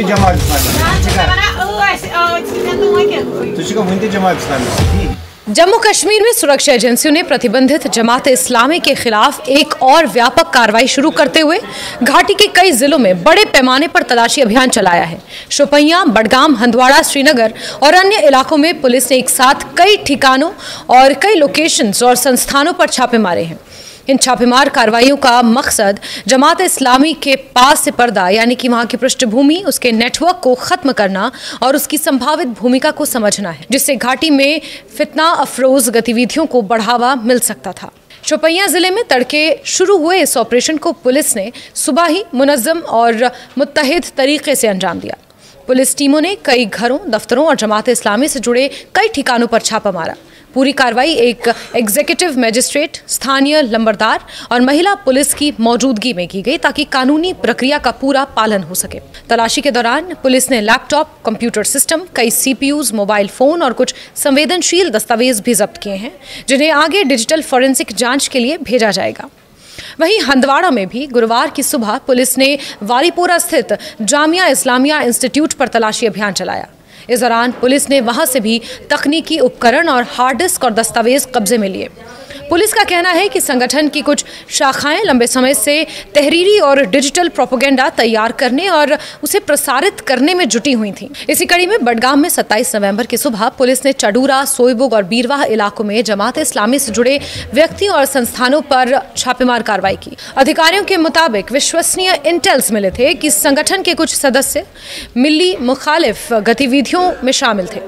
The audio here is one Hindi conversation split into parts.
वहीं जमात इस्लामी। जम्मू कश्मीर में सुरक्षा एजेंसियों ने प्रतिबंधित जमात इस्लामी के खिलाफ एक और व्यापक कार्रवाई शुरू करते हुए घाटी के कई जिलों में बड़े पैमाने पर तलाशी अभियान चलाया है। शोपियां, बडगाम, हंदवाड़ा, श्रीनगर और अन्य इलाकों में पुलिस ने एक साथ कई ठिकानों और कई लोकेशंस और संस्थानों पर छापे मारे हैं। इन छापेमार कार्रवाइयों का मकसद जमात इस्लामी के पास से पर्दा यानी कि वहां की पृष्ठभूमि, उसके नेटवर्क को खत्म करना और उसकी संभावित भूमिका को समझना है, जिससे घाटी में फितना अफरोज गतिविधियों को बढ़ावा मिल सकता था। शोपियां जिले में तड़के शुरू हुए इस ऑपरेशन को पुलिस ने सुबह ही मुनज़्ज़म और मुत्तहिद तरीके से अंजाम दिया। पुलिस टीमों ने कई घरों, दफ्तरों और जमात इस्लामी से जुड़े कई ठिकानों पर छापा मारा। पूरी कार्रवाई एक एग्जीक्यूटिव मजिस्ट्रेट, स्थानीय लंबरदार और महिला पुलिस की मौजूदगी में की गई ताकि कानूनी प्रक्रिया का पूरा पालन हो सके। तलाशी के दौरान पुलिस ने लैपटॉप, कंप्यूटर सिस्टम, कई सीपीयूज, मोबाइल फोन और कुछ संवेदनशील दस्तावेज भी जब्त किए हैं, जिन्हें आगे डिजिटल फॉरेंसिक जांच के लिए भेजा जाएगा। वहीं हंदवाड़ा में भी गुरुवार की सुबह पुलिस ने वारीपोरा स्थित जामिया इस्लामिया इंस्टीट्यूट पर तलाशी अभियान चलाया। इस दौरान पुलिस ने वहां से भी तकनीकी उपकरण और हार्ड डिस्क और दस्तावेज कब्जे में लिए। पुलिस का कहना है कि संगठन की कुछ शाखाएं लंबे समय से तहरीरी और डिजिटल प्रोपेगेंडा तैयार करने और उसे प्रसारित करने में जुटी हुई थीं। इसी कड़ी में बडगाम में 27 नवंबर की सुबह पुलिस ने चडूरा, सोईबुग और बीरवाह इलाकों में जमात इस्लामी से जुड़े व्यक्तियों और संस्थानों पर छापेमार कार्रवाई की। अधिकारियों के मुताबिक विश्वसनीय इंटेल्स मिले थे कि संगठन के कुछ सदस्य मिली मुखालिफ गतिविधियों में शामिल थे।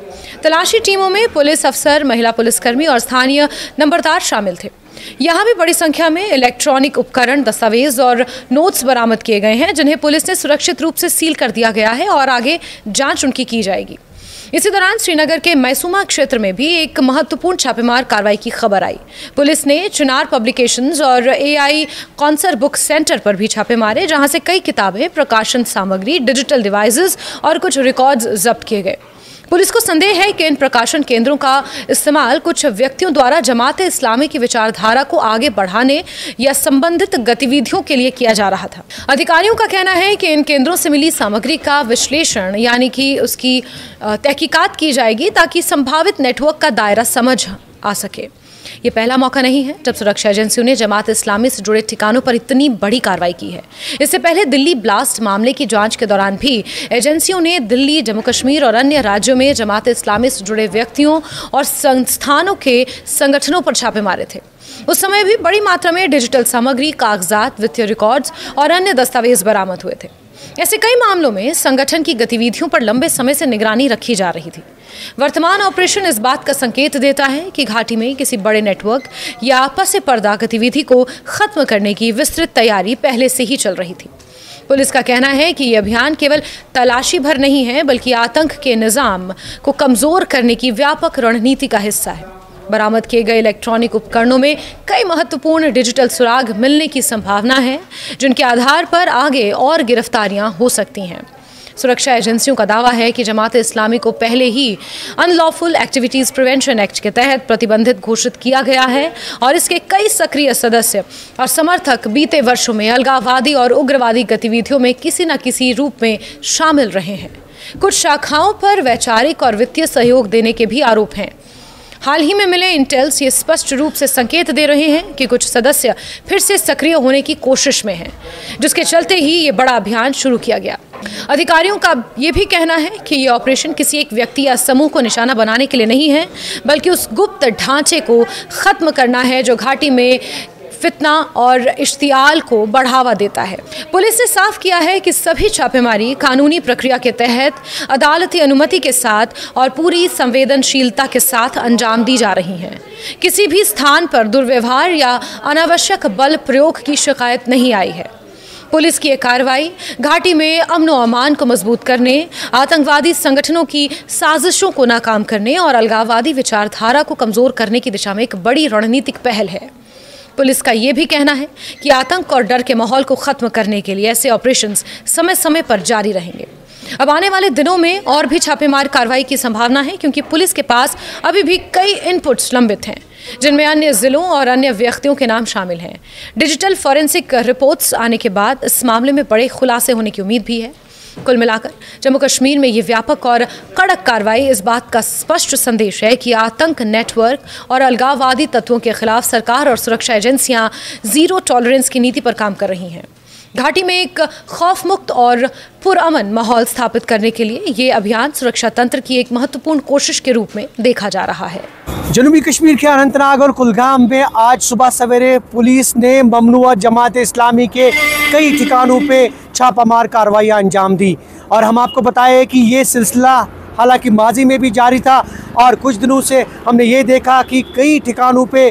तलाशी टीमों में पुलिस अफसर, महिला पुलिसकर्मी और स्थानीय नंबरदार शामिल थे। यहाँ भी बड़ी संख्या में इलेक्ट्रॉनिक उपकरण, दस्तावेज और नोट्स बरामद किए गए हैं, जिन्हें पुलिस ने सुरक्षित रूप से सील कर दिया गया है और आगे जांच उनकी की जाएगी। इसी दौरान श्रीनगर के मैसूमा क्षेत्र में भी एक महत्वपूर्ण छापेमार कार्रवाई की खबर आई। पुलिस ने चिनार पब्लिकेशंस और AI कॉन्सर बुक सेंटर पर भी छापे मारे, जहां से कई किताबें, प्रकाशन सामग्री, डिजिटल डिवाइसेस और कुछ रिकॉर्ड्स जब्त किए गए। पुलिस को संदेह है कि इन प्रकाशन केंद्रों का इस्तेमाल कुछ व्यक्तियों द्वारा जमात इस्लामी की विचारधारा को आगे बढ़ाने या संबंधित गतिविधियों के लिए किया जा रहा था। अधिकारियों का कहना है कि इन केंद्रों से मिली सामग्री का विश्लेषण यानी कि उसकी तहकीकात की जाएगी ताकि संभावित नेटवर्क का दायरा समझ आ सके। ये पहला मौका नहीं है जब सुरक्षा एजेंसियों ने जमात इस्लामी से जुड़े ठिकानों पर इतनी बड़ी कार्रवाई की है। इससे पहले दिल्ली ब्लास्ट मामले की जांच के दौरान भी एजेंसियों ने दिल्ली, जम्मू कश्मीर और अन्य राज्यों में जमात इस्लामी से जुड़े व्यक्तियों और संस्थानों के संगठनों पर छापे मारे थे। उस समय भी बड़ी मात्रा में डिजिटल सामग्री, कागजात, वित्तीय रिकॉर्ड्स और अन्य दस्तावेज बरामद हुए थे। ऐसे कई मामलों में संगठन की गतिविधियों पर लंबे समय से निगरानी रखी जा रही थी। वर्तमान ऑपरेशन इस बात का संकेत देता है कि घाटी में किसी बड़े नेटवर्क या पसे पर्दा गतिविधि को खत्म करने की विस्तृत तैयारी पहले से ही चल रही थी। पुलिस का कहना है कि यह अभियान केवल तलाशी भर नहीं है, बल्कि आतंक के निजाम को कमजोर करने की व्यापक रणनीति का हिस्सा है। बरामद किए गए इलेक्ट्रॉनिक उपकरणों में कई महत्वपूर्ण डिजिटल सुराग मिलने की संभावना है, जिनके आधार पर आगे और गिरफ्तारियां हो सकती हैं। सुरक्षा एजेंसियों का दावा है कि जमात इस्लामी को पहले ही अनलॉफुल एक्टिविटीज़ प्रिवेंशन एक्ट के तहत प्रतिबंधित घोषित किया गया है और इसके कई सक्रिय सदस्य और समर्थक बीते वर्षों में अलगाववादी और उग्रवादी गतिविधियों में किसी न किसी रूप में शामिल रहे हैं। कुछ शाखाओं पर वैचारिक और वित्तीय सहयोग देने के भी आरोप हैं। हाल ही में मिले इंटेल्स ये स्पष्ट रूप से संकेत दे रहे हैं कि कुछ सदस्य फिर से सक्रिय होने की कोशिश में हैं, जिसके चलते ही ये बड़ा अभियान शुरू किया गया। अधिकारियों का ये भी कहना है कि ये ऑपरेशन किसी एक व्यक्ति या समूह को निशाना बनाने के लिए नहीं है, बल्कि उस गुप्त ढांचे को खत्म करना है जो घाटी में फितना और इश्तियाल को बढ़ावा देता है। पुलिस ने साफ किया है कि सभी छापेमारी कानूनी प्रक्रिया के तहत अदालती अनुमति के साथ और पूरी संवेदनशीलता के साथ अंजाम दी जा रही हैं। किसी भी स्थान पर दुर्व्यवहार या अनावश्यक बल प्रयोग की शिकायत नहीं आई है। पुलिस की यह कार्रवाई घाटी में अमन और अमान को मजबूत करने, आतंकवादी संगठनों की साजिशों को नाकाम करने और अलगाववादी विचारधारा को कमजोर करने की दिशा में एक बड़ी रणनीतिक पहल है। पुलिस का ये भी कहना है कि आतंक और डर के माहौल को खत्म करने के लिए ऐसे ऑपरेशंस समय समय पर जारी रहेंगे। अब आने वाले दिनों में और भी छापेमार कार्रवाई की संभावना है, क्योंकि पुलिस के पास अभी भी कई इनपुट्स लंबित हैं, जिनमें अन्य जिलों और अन्य व्यक्तियों के नाम शामिल हैं। डिजिटल फॉरेंसिक रिपोर्ट्स आने के बाद इस मामले में बड़े खुलासे होने की उम्मीद भी है। कुल मिलाकर जम्मू कश्मीर में ये व्यापक और कड़क कार्रवाई इस बात का स्पष्ट संदेश है कि आतंक, नेटवर्क और अलगाववादी तत्वों के खिलाफ सरकार और सुरक्षा एजेंसियां जीरो टॉलरेंस की नीति पर काम कर रही हैं। घाटी में एक खौफमुक्त और पुरअमन माहौल स्थापित करने के लिए ये अभियान सुरक्षा तंत्र की एक महत्वपूर्ण कोशिश के रूप में देखा जा रहा है। जनूबी कश्मीर के अनंतनाग और कुलगाम में आज सुबह सवेरे पुलिस ने ममनुआ जमात इस्लामी के कई ठिकानों पे छापामार कार्रवाइयाँ अंजाम दी और हम आपको बताएं कि ये सिलसिला हालांकि माजी में भी जारी था और कुछ दिनों से हमने ये देखा कि कई ठिकानों पे,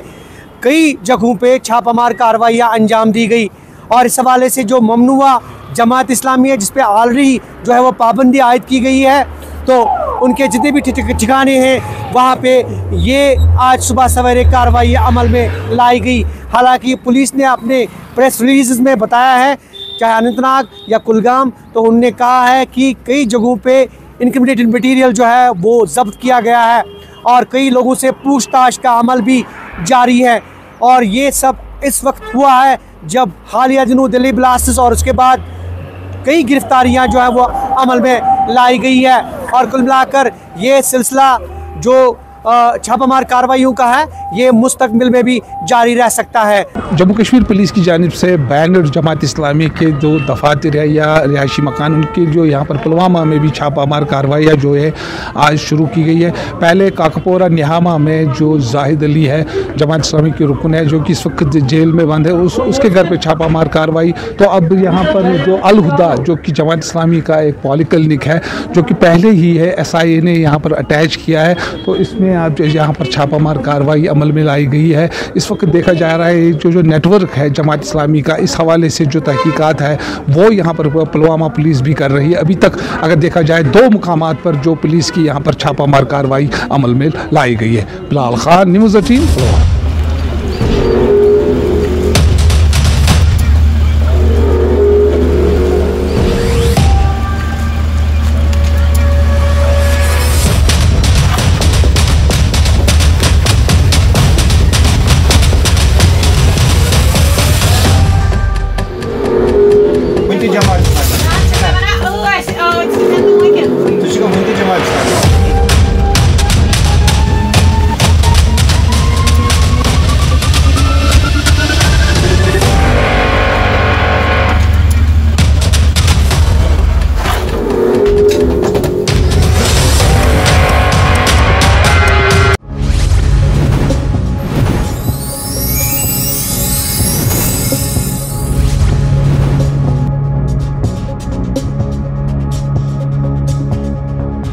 कई जगहों पे छापामार कार्रवाइयाँ अंजाम दी गई और इस हवाले से जो ममनुआ जमात इस्लामी है जिस पे ऑलरेडी जो है वो पाबंदी आयद की गई है, तो उनके जितने भी ठिकाने हैं वहाँ पे ये आज सुबह सवेरे कार्रवाई अमल में लाई गई। हालांकि पुलिस ने अपने प्रेस रिलीज में बताया है, चाहे अनंतनाग या कुलगाम, तो उनने कहा है कि कई जगहों पे इनक्रिमिनेटेड मटेरियल जो है वो जब्त किया गया है और कई लोगों से पूछताछ का अमल भी जारी है। और ये सब इस वक्त हुआ है जब हालिया दिनों दिल्ली ब्लास्टर्स और उसके बाद कई गिरफ्तारियां जो है वो अमल में लाई गई है और कुल मिलाकर ये सिलसिला जो छापामार कार्रवाइयों का है ये मुस्तकबिल में भी जारी रह सकता है। जम्मू कश्मीर पुलिस की जानिब से बैंड जमात इस्लामी के जो दफातर है या रिहायशी मकान, उनके जो यहाँ पर पुलवामा में भी छापामार कार्रवाइयाँ जो है आज शुरू की गई है। पहले काकपोरा निहामा में जो जाहिद अली है जमात इस्लामी के रुकन है जो कि इस वक्त जेल में बंद है, उसके घर पर छापामार कार्रवाई। तो अब यहाँ पर जो अल हुदा जो कि जमात इस्लामी का एक पॉलिक्लिनिक है जो कि पहले ही है SIA ने यहाँ पर अटैच किया है, तो इसमें आप यहाँ पर छापामार कार्रवाई अमल में लाई गई है। इस वक्त देखा जा रहा है जो नेटवर्क है जमात इस्लामी का, इस हवाले से जो तहकीकात है वो यहाँ पर पुलवामा पुलिस भी कर रही है। अभी तक अगर देखा जाए 2 मुकामात पर जो पुलिस की यहाँ पर छापामार कार्रवाई अमल में लाई गई है। बिलाल खान, न्यूज़ 18।